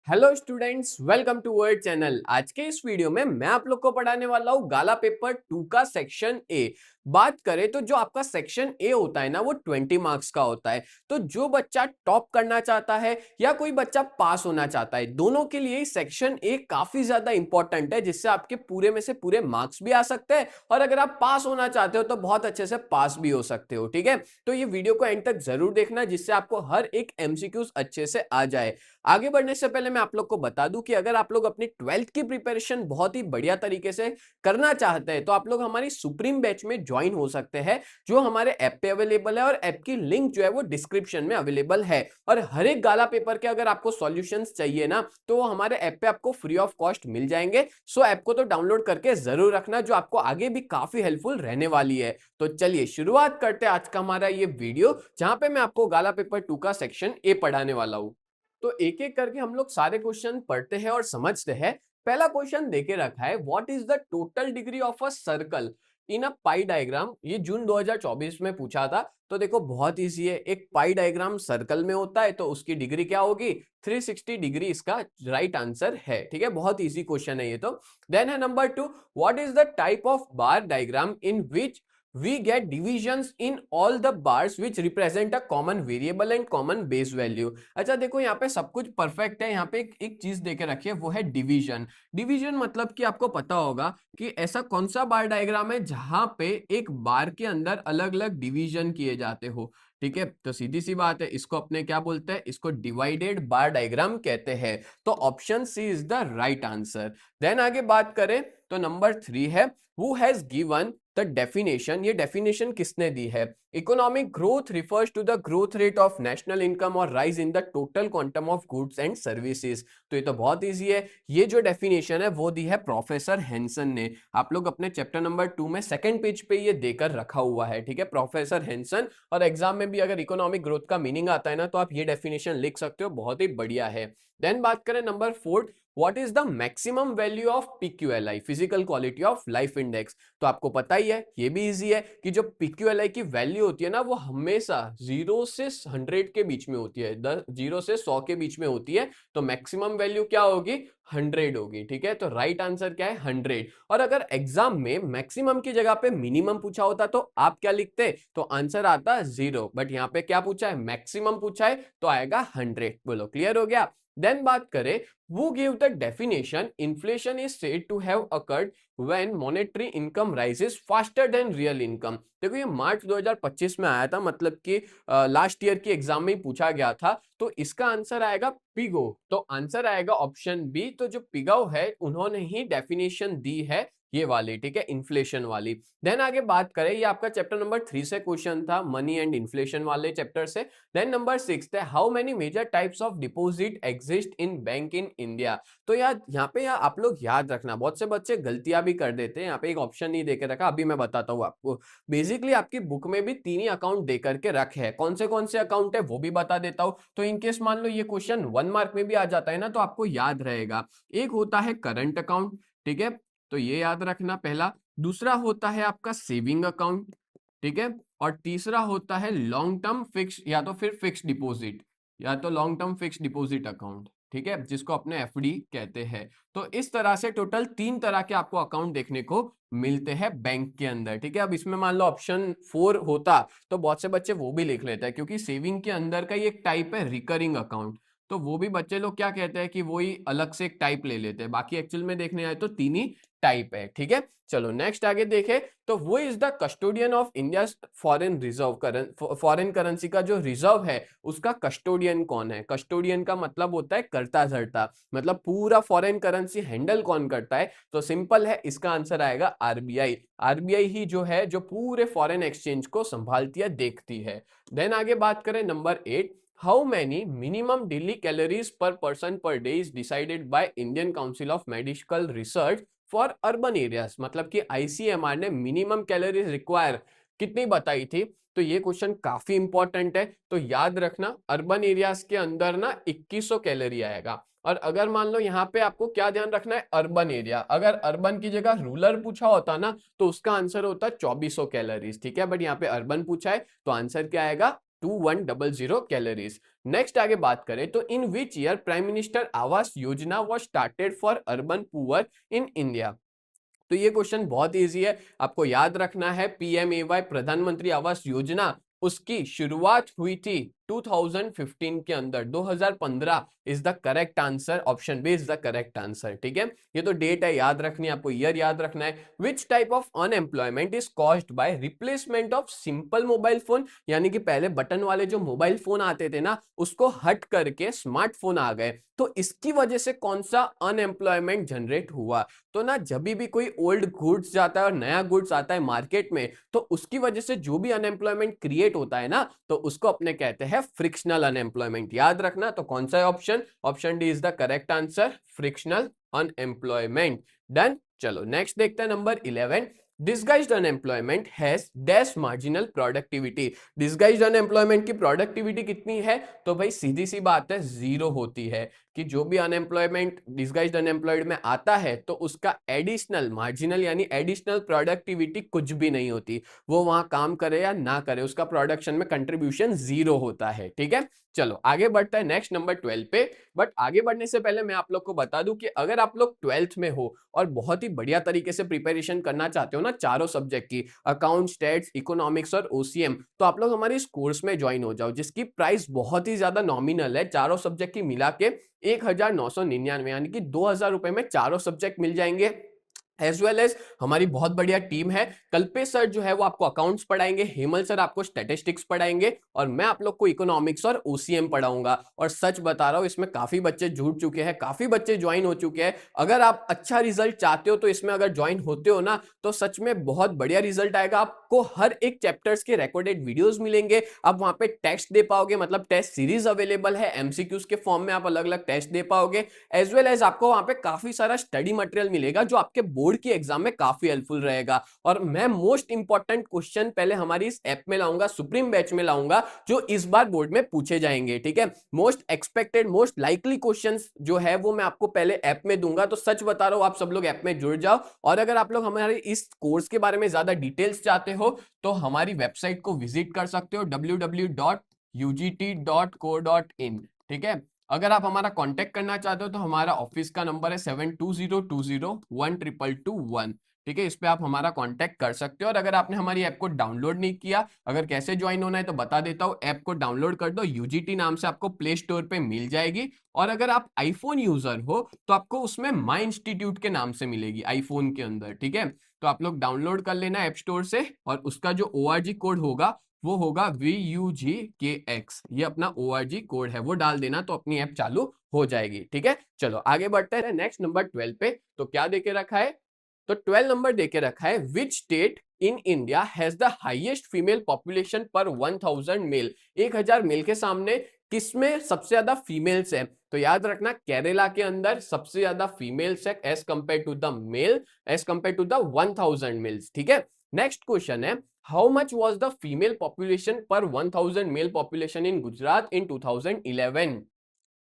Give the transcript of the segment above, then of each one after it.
Hello students, welcome to word channel. आज के इस वीडियो में मैं आप लोग को पढ़ाने वाला हूँ गाला पेपर 2 का सेक्शन ए। बात करें तो जो आपका सेक्शन ए होता है ना, वो 20 मार्क्स का होता है। तो जो बच्चा टॉप करना चाहता है या कोई बच्चा पास होना चाहता है, दोनों के लिए सेक्शन ए काफी ज्यादा इंपॉर्टेंट है, जिससे आपके पूरे में से पूरे मार्क्स भी आ सकते हैं और अगर आप पास होना चाहते हो तो बहुत अच्छे से पास भी हो सकते हो। ठीक है, तो ये वीडियो को एंड तक जरूर देखना, जिससे आपको हर एक एमसीक्यूज अच्छे से आ जाए। आगे बढ़ने से पहले मैं आप लोग को बता दूं कि अगर आप लोग अपनी 12th की प्रिपरेशन बहुत ही बढ़िया तरीके से करना चाहते हैं तो आप लोग हमारी सुप्रीम बैच में ज्वाइन हो सकते हैं, जो हमारे ऐप पे अवेलेबल है और ऐप की लिंक जो है वो डिस्क्रिप्शन में अवेलेबल है। और हर एक गाला पेपर के अगर आपको सॉल्यूशंस चाहिए ना, तो वो हमारे ऐप पे आपको फ्री ऑफ कॉस्ट मिल जाएंगे। सो ऐप को तो डाउनलोड करके जरूर रखना, जो आपको आगे भी काफी हेल्पफुल रहने वाली है। तो चलिए शुरुआत करते हैं आज का हमारा ये वीडियो, जहां पे मैं आपको गाला पेपर 2 का सेक्शन ए पढ़ाने वाला हूं। तो एक एक करके हम लोग सारे क्वेश्चन पढ़ते हैं और समझते हैं। पहला क्वेश्चन देके रखा है, what is the total degree of a circle in a pi diagram. ये जून 2024 में पूछा था। तो देखो बहुत इजी है, एक पाई डायग्राम सर्कल में होता है तो उसकी डिग्री क्या होगी, 360 डिग्री इसका राइट आंसर है। ठीक है, बहुत इजी क्वेश्चन है ये तो। देन है number 2, what is the type of bar diagram in which we get divisions in all the bars which represent a common variable and common base value। अच्छा देखो, यहाँ पे सब कुछ परफेक्ट है। यहाँ पे एक चीज देके रखिए, वो है डिवीजन। डिवीजन मतलब कि आपको पता होगा कि ऐसा कौन सा बार डायग्राम है जहां पे एक बार के अंदर अलग अलग डिवीजन किए जाते हो। ठीक है, तो सीधी सी बात है, इसको अपने क्या बोलते हैं, इसको डिवाइडेड बार डायग्राम कहते हैं। तो option C is the right answer. Then आगे बात करें तो नंबर 3 है, who has given the definition. ये डेफिनेशन किसने दी है, economic growth refers to the growth rate of national income और rise in the total quantum of goods and services. तो ये तो बहुत इजी है, ये जो डेफिनेशन है वो दी है प्रोफेसर हेंसन ने। आप लोग अपने चैप्टर नंबर 2 में सेकंड पेज पे ये देकर रखा हुआ है। ठीक है, प्रोफेसर हेंसन। और एग्जाम में भी अगर इकोनॉमिक ग्रोथ का मीनिंग आता है ना, तो आप ये डेफिनेशन लिख सकते हो, बहुत ही बढ़िया है। देन बात करें number 4, what is the maximum value of PQLI, physical quality of life index. तो आपको पता ही है, ये भी इजी है कि जो पीक्यूएलआई की वैल्यू होती है ना, वो हमेशा 0 से 100 के बीच में होती है, 0 से 100 के बीच में होती है। तो मैक्सिमम वैल्यू क्या होगी, 100 होगी। ठीक है, तो राइट आंसर क्या है, 100। और अगर एग्जाम में मैक्सिमम की जगह पे मिनिमम पूछा होता तो आप क्या लिखते, तो आंसर आता 0। बट यहाँ पे क्या पूछा है, मैक्सिमम पूछा है, तो आएगा 100। बोलो क्लियर हो गया। देन बात करें, who gave the definition inflation is said to have occurred when monetary income rises faster than real income। देखो ये मार्च 2025 में आया था, मतलब कि लास्ट ईयर की एग्जाम में ही पूछा गया था। तो इसका आंसर आएगा पिगो। तो आंसर आएगा ऑप्शन बी। तो जो पिगो है उन्होंने ही डेफिनेशन दी है ये वाली, ठीक है, इन्फ्लेशन वाली। देन आगे बात करें, ये आपका चैप्टर नंबर 3 से क्वेश्चन था, मनी एंड इन्फ्लेशन वाले चैप्टर से। देन नंबर 6 है, how many major types of deposit exist in bank in India. तो यार यहाँ पे यार आप लोग याद रखना, बहुत से बच्चे गलतियां भी कर देते हैं। यहाँ पे एक ऑप्शन नहीं देके रखा, अभी मैं बताता हूँ आपको। बेसिकली आपकी बुक में भी 3 ही अकाउंट दे करके रखे हैं, कौन से अकाउंट है वो भी बता देता हूँ। तो इनकेस मान लो ये क्वेश्चन 1 मार्क में भी आ जाता है ना, तो आपको याद रहेगा। एक होता है करंट अकाउंट, ठीक है, तो ये याद रखना पहला। दूसरा होता है आपका सेविंग अकाउंट, ठीक है, और तीसरा होता है लॉन्ग टर्म फिक्स या तो फिर फिक्स डिपॉजिट, या तो long term fix deposit account, ठीक है, जिसको अपने एफडी कहते हैं। तो इस तरह से टोटल 3 तरह के आपको अकाउंट देखने को मिलते हैं बैंक के अंदर। ठीक है, अब इसमें मान लो ऑप्शन 4 होता तो बहुत से बच्चे वो भी लिख लेते हैं, क्योंकि सेविंग के अंदर का ये एक टाइप है रिकरिंग अकाउंट। तो वो भी बच्चे लोग क्या कहते हैं कि वो ही अलग से एक टाइप ले लेते हैं, बाकी एक्चुअल में देखने आए तो 3 ही टाइप है। ठीक है, चलो नेक्स्ट आगे देखें। तो वो is the custodian of India foreign reserve, foreign currency का जो रिजर्व है उसका कस्टोडियन कौन है। कस्टोडियन का मतलब होता है करता धरता, मतलब पूरा फॉरेन करेंसी हैंडल कौन करता है। तो सिंपल है, इसका आंसर आएगा आरबीआई। आरबीआई ही जो है जो पूरे फॉरेन एक्सचेंज को संभालती है, देखती है। देन आगे बात करें number 8, how many minimum daily calories पर person per day is decided by Indian council of medical research for urban areas. मतलब कि आईसीएमआर ने मिनिमम कैलोरीज रिक्वायर कितनी बताई थी। तो ये क्वेश्चन काफी इंपॉर्टेंट है, तो याद रखना अर्बन एरियाज के अंदर ना 2100 कैलोरी आएगा। और अगर मान लो यहाँ पे आपको क्या ध्यान रखना है, अर्बन एरिया, अगर अर्बन की जगह रूरल पूछा होता ना तो उसका आंसर होता 2400 कैलोरीज। ठीक है, बट यहाँ पे अर्बन पूछा है तो आंसर क्या आएगा, 2100 कैलोरीज। नेक्स्ट आगे बात करें तो इन which year prime minister Awas Yojana was started for urban poor in India. तो ये क्वेश्चन बहुत इजी है, आपको याद रखना है पीएमएवाई प्रधानमंत्री आवास योजना उसकी शुरुआत हुई थी 2015 के अंदर, 2015 is the correct answer, option B is the correct answer. ठीक है, ये तो डेट है, याद रखनी है आपको, ईयर याद रखना है। Which type of unemployment is caused by replacement of simple mobile phone, यानी कि पहले बटन वाले जो मोबाइल फोन आते थे ना उसको हट करके स्मार्टफोन आ गए, तो इसकी वजह से कौन सा अनएम्प्लॉयमेंट जनरेट हुआ। तो ना जब भी कोई ओल्ड गुड्स जाता है और नया गुड्स आता है मार्केट में, तो उसकी वजह से जो भी अनएम्प्लॉयमेंट क्रिएट होता है ना, तो उसको अपने कहते हैं फ्रिक्शनल अनएम्प्लॉयमेंट। याद रखना, तो कौन सा है option, option D is the correct answer, frictional unemployment. Done. चलो नेक्स्ट देखते हैं number 11। Disguised unemployment has dash marginal productivity. Disguised unemployment की प्रोडक्टिविटी कितनी है, तो भाई सीधी सी बात है जीरो होती है, कि जो भी अनएम्प्लॉयमेंट डिसगाइज्ड अनएम्प्लॉयड में आता है तो उसका एडिशनल मार्जिनल यानी एडिशनल प्रोडक्टिविटी कुछ भी नहीं होती, वो वहां काम करे या ना करे उसका प्रोडक्शन में कंट्रीब्यूशन जीरो होता है। ठीक है, चलो आगे बढ़ता है नेक्स्ट नंबर 12 पे। बट आगे बढ़ने से पहले मैं आप लोग को बता दूं कि अगर आप लोग 12th में हो और बहुत ही बढ़िया तरीके से प्रिपरेशन करना चाहते हो ना चारों सब्जेक्ट की, अकाउंट, स्टैट्स, इकोनॉमिक्स और ओसीएम, तो आप लोग हमारे इस कोर्स में ज्वाइन हो जाओ, जिसकी प्राइस बहुत ही ज्यादा नॉमिनल है, चारों सब्जेक्ट की मिला के 1999, यानी कि 2000 रुपए में चारों सब्जेक्ट मिल जाएंगे। एज वेल एज हमारी बहुत बढ़िया टीम है, कल्पेश सर जो है वो आपको अकाउंट्स पढ़ाएंगे, हेमल सर आपको स्टैटिस्टिक्स पढ़ाएंगे और मैं आप लोग को इकोनॉमिक्स और ओसीएम पढ़ाऊंगा। और सच बता रहा हूं इसमें काफी बच्चे जुड़ चुके हैं, काफी बच्चे ज्वाइन हो चुके हैं। अगर आप अच्छा रिजल्ट चाहते हो तो इसमें अगर ज्वाइन होते हो ना तो सच में बहुत बढ़िया रिजल्ट आएगा। आपको हर एक चैप्टर्स के रिकॉर्डेड वीडियोस मिलेंगे, आप वहां पे टेस्ट दे पाओगे, मतलब टेस्ट सीरीज अवेलेबल है, एमसीक्यूज के फॉर्म में आप अलग अलग टेस्ट दे पाओगे। एज वेल एज आपको वहां पे काफी सारा स्टडी मटेरियल मिलेगा जो आपके बोर्ड की एग्जाम में काफी हेल्पफुल रहेगा। और मैं मोस्ट इंपॉर्टेंट क्वेश्चन पहले हमारी इस ऐप में लाऊंगा, सुप्रीम बैच में लाऊंगा, जो इस बार बोर्ड में पूछे जाएंगे। ठीक है, most expected most likely questions जो है वो मैं आपको पहले ऐप में दूंगा। तो सच बता रहा हूं, आप सब लोग ऐप में जुड़ जाओ। और अगर आप लोग हमारे इस कोर्स के बारे में ज्यादा डिटेल्स चाहते हो तो हमारी वेबसाइट को विजिट कर सकते हो www.ugt.co.in। ठीक है, अगर आप हमारा कांटेक्ट करना चाहते हो तो हमारा ऑफिस का नंबर है 7202012221। ठीक है, इस पे आप हमारा कांटेक्ट कर सकते हो। और अगर आपने हमारी ऐप को डाउनलोड नहीं किया, अगर कैसे ज्वाइन होना है तो बता देता हूँ, ऐप को डाउनलोड कर दो, यूजीटी नाम से आपको प्ले स्टोर पे मिल जाएगी। और अगर आप आईफोन यूजर हो तो आपको उसमें माई इंस्टीट्यूट के नाम से मिलेगी आईफोन के अंदर। ठीक है, तो आप लोग डाउनलोड कर लेना ऐप स्टोर से, और उसका जो ORG कोड होगा वो होगा VUGKX, ये अपना ORG कोड है, वो डाल देना तो अपनी ऐप चालू हो जाएगी। ठीक है, चलो आगे बढ़ते हैं नेक्स्ट नंबर 12 पे। तो क्या देके रखा है, तो 12 नंबर देके रखा है, which state in India has the highest female population पर 1000 मेल। 1000 मेल के सामने किसमें सबसे ज्यादा फीमेल्स है, तो याद रखना केरला के अंदर सबसे ज्यादा फीमेल्स है as compare to the male, as compare to the 1000 males. ठीक है, नेक्स्ट क्वेश्चन है, how much was the female population पर 1000 male population in Gujarat in 2011।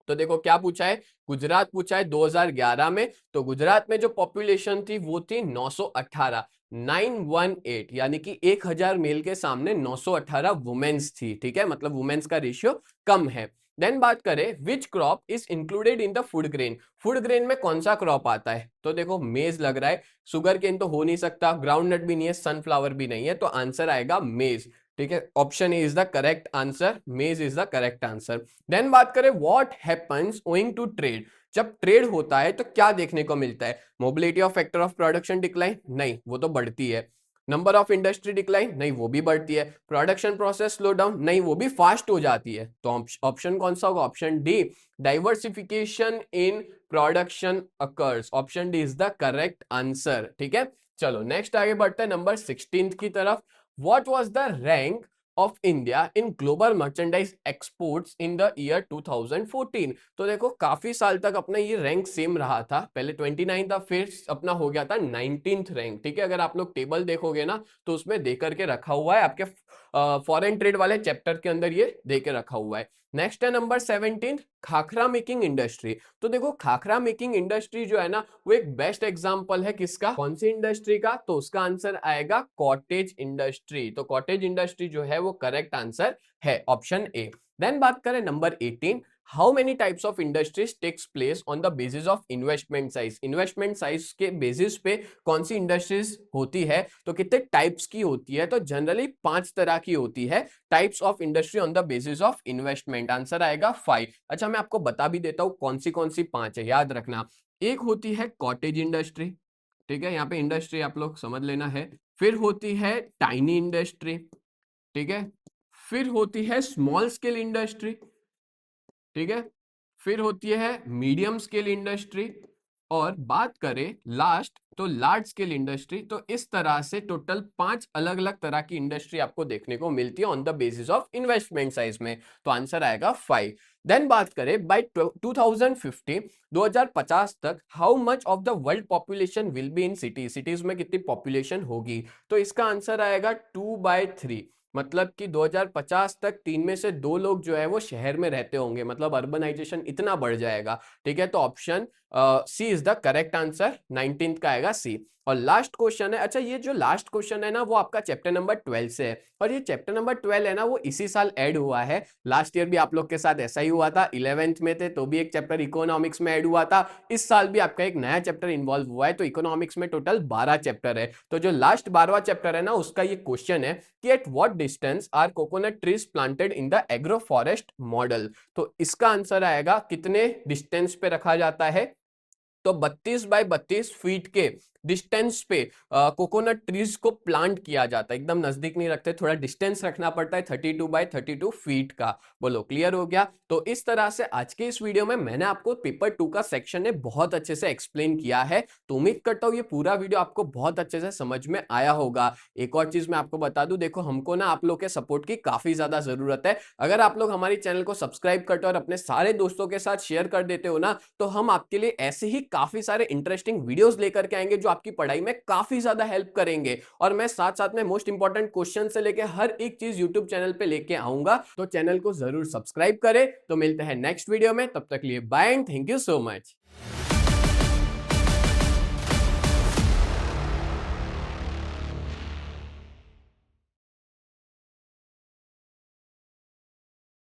तो देखो क्या पूछा है, गुजरात पूछा है 2011 में, तो गुजरात में जो पॉपुलेशन थी वो थी 918, 918, यानी कि 1000 मेल के सामने 918 वुमेन्स थी। ठीक है, मतलब वुमेन्स का रेशियो कम है। देन बात करें, which crop is included in the food grain. Food grain में कौन सा क्रॉप आता है, तो देखो मेज लग रहा है, सुगर केन तो हो नहीं सकता, ग्राउंडनट भी नहीं है, सनफ्लावर भी नहीं है, तो आंसर आएगा मेज। ठीक है, option A is the correct answer, maize is the correct answer. Then बात करें, what happens owing to trade. जब ट्रेड होता है तो क्या देखने को मिलता है, mobility of factor of production decline, नहीं वो तो बढ़ती है। नंबर ऑफ इंडस्ट्री डिक्लाइन, नहीं वो भी बढ़ती है। प्रोडक्शन प्रोसेस स्लो डाउन, नहीं वो भी फास्ट हो जाती है। तो ऑप्शन कौन सा होगा, option D, diversification in production occurs, option D is the correct answer. ठीक है, चलो नेक्स्ट आगे बढ़ते हैं नंबर 16 की तरफ। What was the rank of India in global merchandise exports in the year 2014। तो देखो काफी साल तक अपना ये रैंक सेम रहा था, पहले 29 था, फिर अपना हो गया था 19th रैंक। ठीक है, अगर आप लोग टेबल देखोगे ना तो उसमें दे करके रखा हुआ है, आपके फॉरेन ट्रेड वाले चैप्टर के अंदर ये दे के रखा हुआ है। नेक्स्ट है नंबर 17, खाखरा मेकिंग इंडस्ट्री। तो देखो खाखरा मेकिंग इंडस्ट्री जो है ना वो एक बेस्ट एग्जांपल है किसका, कौन सी इंडस्ट्री का, तो उसका आंसर आएगा कॉटेज इंडस्ट्री। तो कॉटेज इंडस्ट्री जो है वो करेक्ट आंसर है, ऑप्शन ए। देन बात करें number 18, how many types of industries takes place on the basis of investment size. Investment size के बेसिस पे कौन सी इंडस्ट्रीज होती है, तो कितने टाइप्स की होती है, तो जनरली 5 तरह की होती है types of industry on the basis of investment. Answer आएगा 5। अच्छा, मैं आपको बता भी देता हूं कौन सी 5 है, याद रखना। एक होती है कॉटेज इंडस्ट्री, ठीक है, यहाँ पे इंडस्ट्री आप लोग समझ लेना है। फिर होती है टाइनी इंडस्ट्री, ठीक है। फिर होती है स्मॉल स्केल इंडस्ट्री, ठीक है। फिर होती है मीडियम स्केल इंडस्ट्री, और बात करें लास्ट तो लार्ज स्केल इंडस्ट्री। तो इस तरह से टोटल 5 अलग अलग तरह की इंडस्ट्री आपको देखने को मिलती है on the basis of investment size में। तो आंसर आएगा 5। देन बात करें बाय 2050 2050 तक how much of the world population will be in city, cities में कितनी पॉपुलेशन होगी, तो इसका आंसर आएगा 2/3। मतलब कि 2050 तक 3 में से 2 लोग जो है वो शहर में रहते होंगे, मतलब अर्बनाइजेशन इतना बढ़ जाएगा, ठीक है। तो option C is the correct answer, 19th का आएगा सी। और लास्ट क्वेश्चन है, अच्छा ये जो लास्ट क्वेश्चन है ना वो आपका चैप्टर नंबर 12 से है, और ये चैप्टर नंबर 12 है ना वो इसी साल ऐड हुआ है। लास्ट ईयर भी आप लोग के साथ ऐसा ही हुआ था, 11th में थे तो भी एक चैप्टर इकोनॉमिक्स में ऐड हुआ था। इस साल भी आपका एक नया चैप्टर इन्वॉल्व हुआ है, तो इकोनॉमिक्स में टोटल 12 चैप्टर है। तो जो लास्ट 12वां चैप्टर है ना उसका ये क्वेश्चन है कि at what distance are coconut trees planted in the agro forest model. तो इसका आंसर आएगा कितने डिस्टेंस पे रखा जाता है, तो 32 बाय 32 फीट के डिस्टेंस पे कोकोनट ट्रीज को प्लांट किया जाता है। एकदम नजदीक नहीं रखते, थोड़ा डिस्टेंस रखना पड़ता है 32 बाय 32 फीट का। बोलो क्लियर हो गया। तो इस तरह से आज के इस वीडियो में मैंने आपको पेपर 2 का सेक्शन ने बहुत अच्छे से एक्सप्लेन किया है। तो उम्मीद करता हूँ ये पूरा वीडियो आपको बहुत अच्छे से समझ में आया होगा। एक और चीज मैं आपको बता दूं, देखो हमको ना आप लोग के सपोर्ट की काफी ज्यादा जरूरत है। अगर आप लोग हमारी चैनल को सब्सक्राइब करते हो और अपने सारे दोस्तों के साथ शेयर कर देते हो ना, तो हम आपके लिए ऐसे ही काफी सारे इंटरेस्टिंग वीडियोस लेकर के आएंगे जो आपकी पढ़ाई में काफी ज्यादा हेल्प करेंगे। और मैं साथ साथ में मोस्ट इंपॉर्टेंट क्वेश्चन से लेके हर एक चीज यूट्यूब चैनल पे लेके आऊंगा। तो चैनल को जरूर सब्सक्राइब करें। तो मिलते हैं नेक्स्ट वीडियो में, तब तक लिए bye and thank you so much.